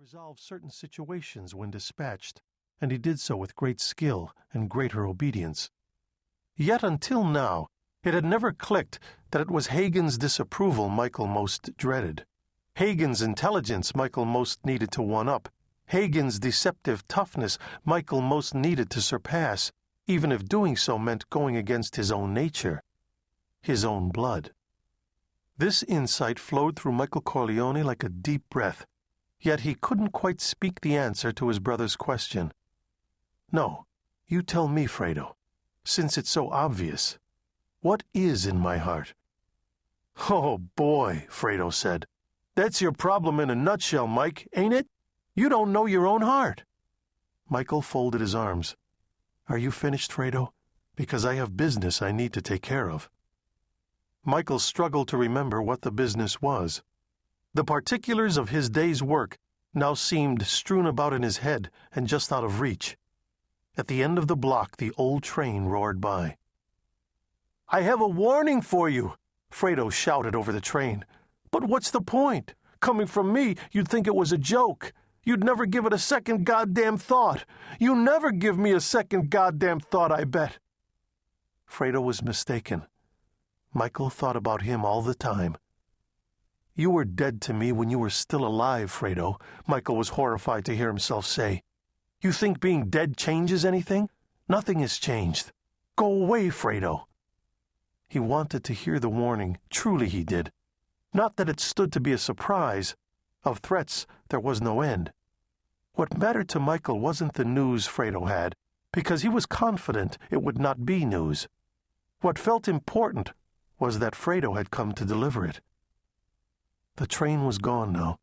resolve certain situations when dispatched, and he did so with great skill and greater obedience. Yet until now, it had never clicked that it was Hagen's disapproval Michael most dreaded. Hagen's intelligence Michael most needed to one-up. Hagen's deceptive toughness Michael most needed to surpass, even if doing so meant going against his own nature, his own blood. This insight flowed through Michael Corleone like a deep breath, yet he couldn't quite speak the answer to his brother's question. "No, you tell me, Fredo, since it's so obvious. What is in my heart?" "Oh, boy," Fredo said. "That's your problem in a nutshell, Mike, ain't it? You don't know your own heart." Michael folded his arms. "Are you finished, Fredo? Because I have business I need to take care of." Michael struggled to remember what the business was. The particulars of his day's work now seemed strewn about in his head and just out of reach. At the end of the block, the old train roared by. "I have a warning for you," Fredo shouted over the train. "But what's the point? Coming from me, you'd think it was a joke. You'd never give it a second goddamn thought. You never give me a second goddamn thought, I bet." Fredo was mistaken. Michael thought about him all the time. "You were dead to me when you were still alive, Fredo," Michael was horrified to hear himself say. "You think being dead changes anything? Nothing has changed. Go away, Fredo." He wanted to hear the warning, truly he did. Not that it stood to be a surprise. Of threats there was no end. What mattered to Michael wasn't the news Fredo had, because he was confident it would not be news. What felt important was that Fredo had come to deliver it. The train was gone now.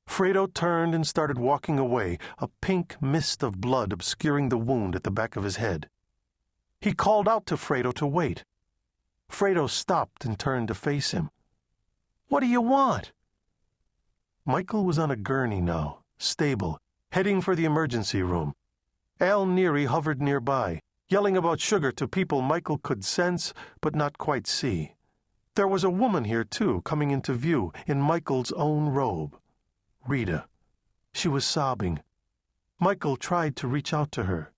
Fredo turned and started walking away, a pink mist of blood obscuring the wound at the back of his head. He called out to Fredo to wait. Fredo stopped and turned to face him. "What do you want?" Michael was on a gurney now, stable, heading for the emergency room. Al Neary hovered nearby, yelling about sugar to people Michael could sense but not quite see. There was a woman here, too, coming into view in Michael's own robe. Rita. She was sobbing. Michael tried to reach out to her.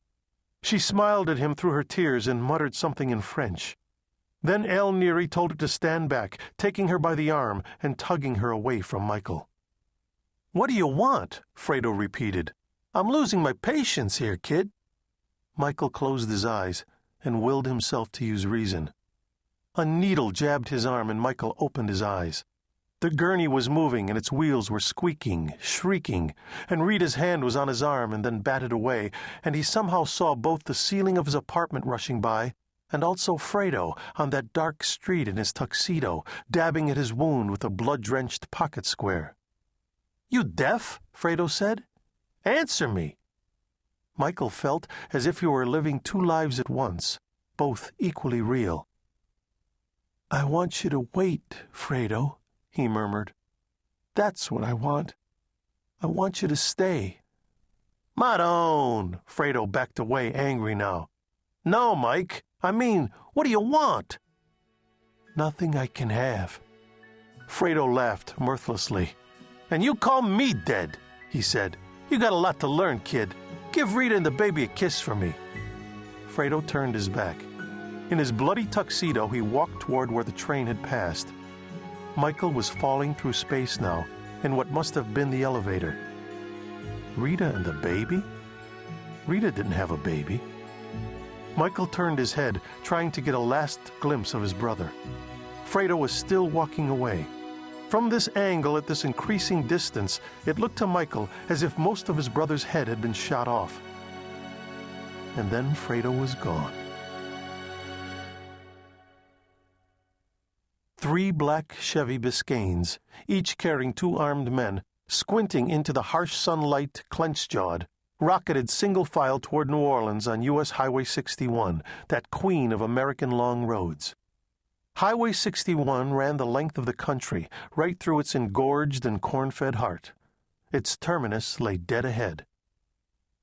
She smiled at him through her tears and muttered something in French. Then Al Neary told her to stand back, taking her by the arm and tugging her away from Michael. "What do you want?" Fredo repeated. "I'm losing my patience here, kid." Michael closed his eyes and willed himself to use reason. A needle jabbed his arm and Michael opened his eyes. The gurney was moving and its wheels were squeaking, shrieking, and Rita's hand was on his arm and then batted away, and he somehow saw both the ceiling of his apartment rushing by and also Fredo on that dark street in his tuxedo, dabbing at his wound with a blood-drenched pocket square. "You deaf?" Fredo said. "Answer me." Michael felt as if he were living two lives at once, both equally real. "I want you to wait, Fredo," he murmured. "That's what I want. I want you to stay." "Madone!" Fredo backed away, angry now. "No, Mike. I mean, what do you want?" "Nothing I can have." Fredo laughed mirthlessly. "And you call me dead," he said. "You got a lot to learn, kid. Give Rita and the baby a kiss for me." Fredo turned his back. In his bloody tuxedo, he walked toward where the train had passed. Michael was falling through space now, in what must have been the elevator. Rita and the baby? Rita didn't have a baby. Michael turned his head, trying to get a last glimpse of his brother. Fredo was still walking away. From this angle, at this increasing distance, it looked to Michael as if most of his brother's head had been shot off. And then Fredo was gone. 3 black Chevy Biscaynes, each carrying 2 armed men, squinting into the harsh sunlight, clenched-jawed, rocketed single file toward New Orleans on U.S. Highway 61, that queen of American long roads. Highway 61 ran the length of the country, right through its engorged and corn-fed heart. Its terminus lay dead ahead.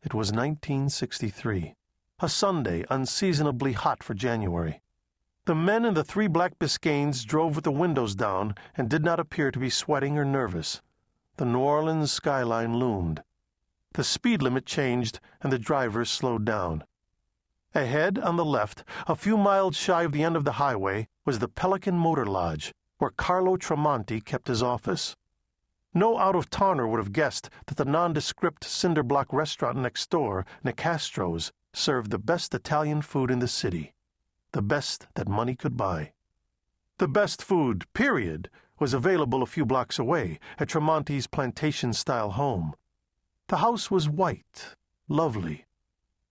It was 1963, a Sunday unseasonably hot for January. The men in the 3 black Biscaynes drove with the windows down and did not appear to be sweating or nervous. the New Orleans skyline loomed. The speed limit changed, and the drivers slowed down. Ahead, on the left, a few miles shy of the end of the highway, was the Pelican Motor Lodge, where Carlo Tremonti kept his office. No out-of-towner would have guessed that the nondescript cinder-block restaurant next door, Nicastro's, served the best Italian food in the city, the best that money could buy. The best food, period, was available a few blocks away at Tremonti's plantation-style home. The house was white, lovely.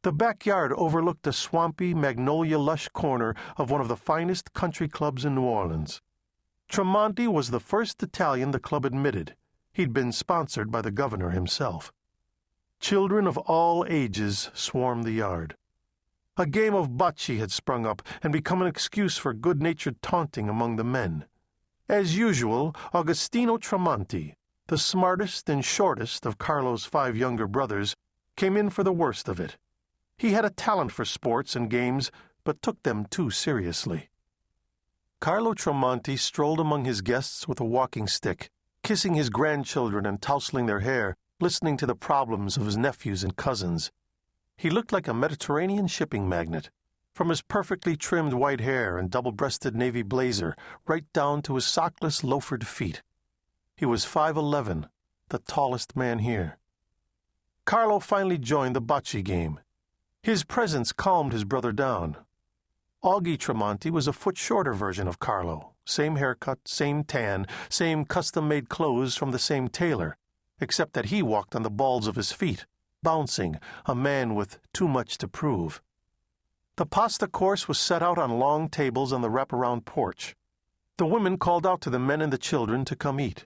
The backyard overlooked a swampy, magnolia-lush corner of one of the finest country clubs in New Orleans. Tremonti was the first Italian the club admitted. He'd been sponsored by the governor himself. Children of all ages swarmed the yard. A game of bocce had sprung up and become an excuse for good-natured taunting among the men. As usual, Agostino Tremonti, the smartest and shortest of Carlo's 5 younger brothers, came in for the worst of it. He had a talent for sports and games, but took them too seriously. Carlo Tremonti strolled among his guests with a walking stick, kissing his grandchildren and tousling their hair, listening to the problems of his nephews and cousins. He looked like a Mediterranean shipping magnate, from his perfectly trimmed white hair and double-breasted navy blazer right down to his sockless loafered feet. He was 5'11", the tallest man here. Carlo finally joined the bocce game. His presence calmed his brother down. Augie Tremonti was a foot shorter version of Carlo, same haircut, same tan, same custom-made clothes from the same tailor, except that he walked on the balls of his feet, bouncing, a man with too much to prove. The pasta course was set out on long tables on the wraparound porch. The women called out to the men and the children to come eat.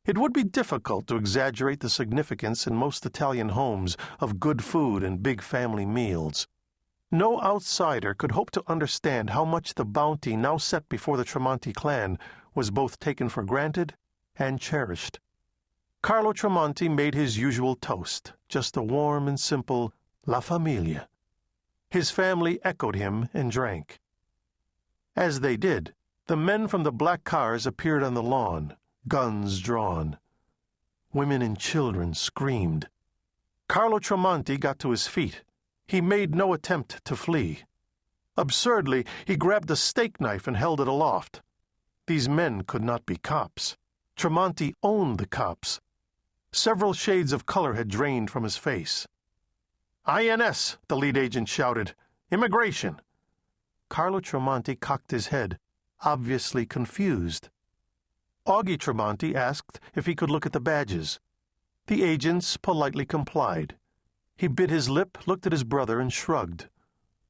It would be difficult to exaggerate the significance in most Italian homes of good food and big family meals. No outsider could hope to understand how much the bounty now set before the Tremonti clan was both taken for granted and cherished. Carlo Tremonti made his usual toast, just a warm and simple La Familia. His family echoed him and drank. As they did, the men from the black cars appeared on the lawn, guns drawn. Women and children screamed. Carlo Tremonti got to his feet. He made no attempt to flee. Absurdly, he grabbed a steak knife and held it aloft. These men could not be cops. Tremonti owned the cops. Several shades of color had drained from his face. "INS," the lead agent shouted. "Immigration." Carlo Tremonti cocked his head, obviously confused. Augie Tremonti asked if he could look at the badges. The agents politely complied. He bit his lip, looked at his brother, and shrugged.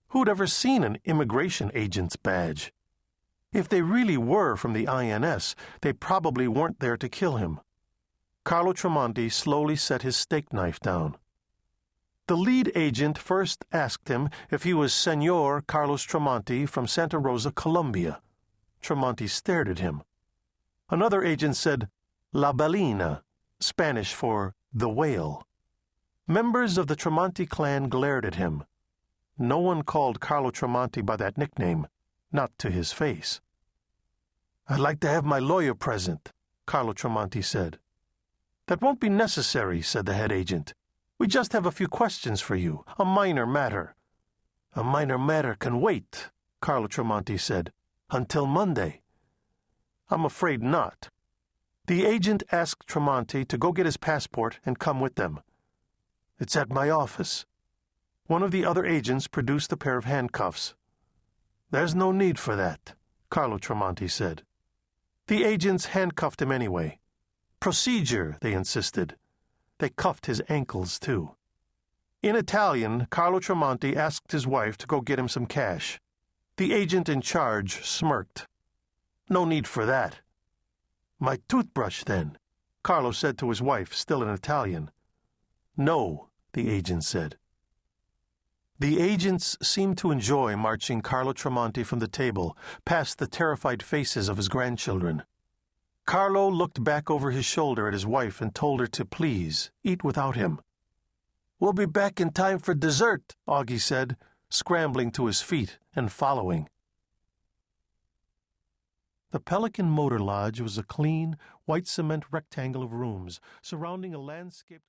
Who'd ever seen an immigration agent's badge? If they really were from the INS, they probably weren't there to kill him. Carlo Tremonti slowly set his steak knife down. The lead agent first asked him if he was Senor Carlos Tremonti from Santa Rosa, Colombia. Tremonti stared at him. Another agent said, La Ballena, Spanish for the whale. Members of the Tremonti clan glared at him. No one called Carlo Tremonti by that nickname, not to his face. "I'd like to have my lawyer present," Carlo Tremonti said. "That won't be necessary," said the head agent. "We just have a few questions for you, a minor matter." "A minor matter can wait," Carlo Tremonti said, "until Monday." "I'm afraid not." The agent asked Tremonti to go get his passport and come with them. "It's at my office." One of the other agents produced a pair of handcuffs. "There's no need for that," Carlo Tremonti said. The agents handcuffed him anyway. "Procedure," they insisted. They cuffed his ankles, too. In Italian, Carlo Tremonti asked his wife to go get him some cash. The agent in charge smirked. "No need for that." "My toothbrush, then," Carlo said to his wife, still in Italian. "No," the agent said. The agents seemed to enjoy marching Carlo Tremonti from the table, past the terrified faces of his grandchildren. Carlo looked back over his shoulder at his wife and told her to please eat without him. "We'll be back in time for dessert," Augie said, scrambling to his feet and following. The Pelican Motor Lodge was a clean, white cement rectangle of rooms surrounding a landscaped